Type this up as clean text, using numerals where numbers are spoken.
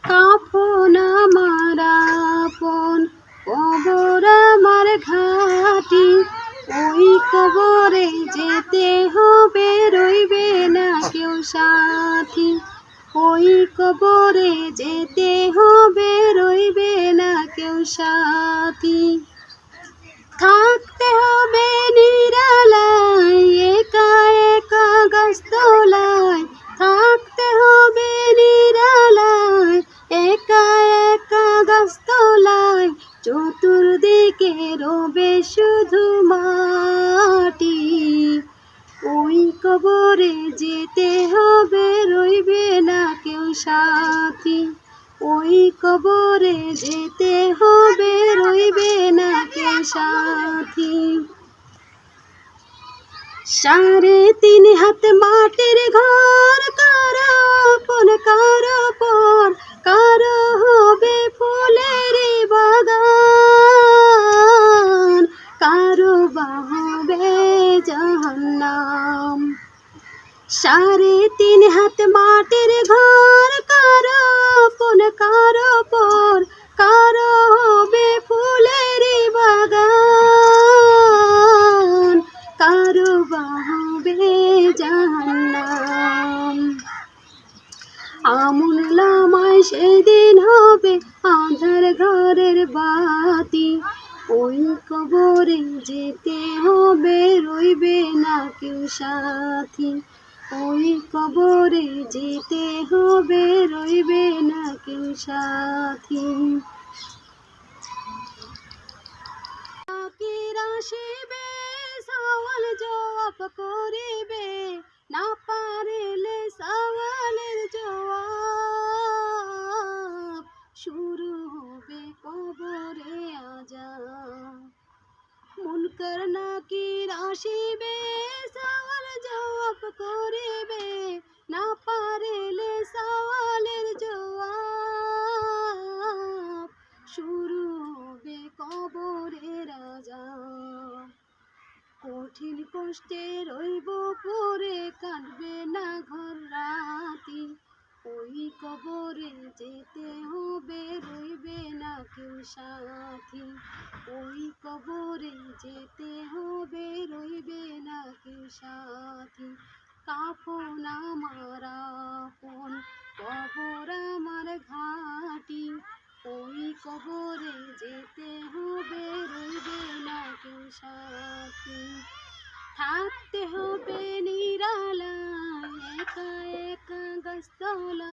কাফন আমার আপন, কবর আমার ঘাটি। ওই কবরে যেতে হবে, রইবে না কেউ সাথী। ওই কবরে যেতে হবে, রইবে না কেউ সাথী। থাকতে হবে নিরালায়, একা একা গাছতলায়। থাকতে হবে নিরালায়, একা একা গাছতলায়। চতুর্দিকে রবে শুধু মাটি। ওই কবরে যেতে হবে, রইবে না কেউ সাথী। ওই কবরে যেতে হবে, রইবে না কেউ সাথী। 3.5 হাত মাটির ঘর, কারো আপন কারো পর। কারো হবে ফুলের বাগান, কারো বা হবে জাহান্নাম। 3.5 হাত মাটির ঘর, কারো আপন কারো পর। কারো হবে ফুলের বাগান, কারো বা হবে জাহান্নাম। আমুল্লামায় সেদিন হবে আঁধার ঘরের বাতি। ওই কবরে যেতে হবে, রইবে না কেউ সাথী। ওই কবরে যেতে হবে, রইবে না কেউ সাথী। ফাকির আসিবে, সওয়াল জবাব করিবে। না পারিলে সওয়ালের জবাব, শুরু হবে কবরে আযাব। মুনকার নাকির আসিবে, সওয়াল জবাব করিবে। না পারিলে সওয়ালের জবাব, শুরু হবে কবরের আযাব। কঠিন কষ্টে রইব পড়ে, কাঁদবে না ঘর রাতি। ওই কবরে যেতে হবে, রইবে না কেউ সাথী। ওই কবরে যেতে হবে, রইবে না কেউ সাথী। কাফন আমার আপন, কবর আমার ঘাটি। ওই কবরে যেতে হবে, রইবে না কেউ সাথী। থাকতে হবে নিরালায়, একা একা গাছতলায়।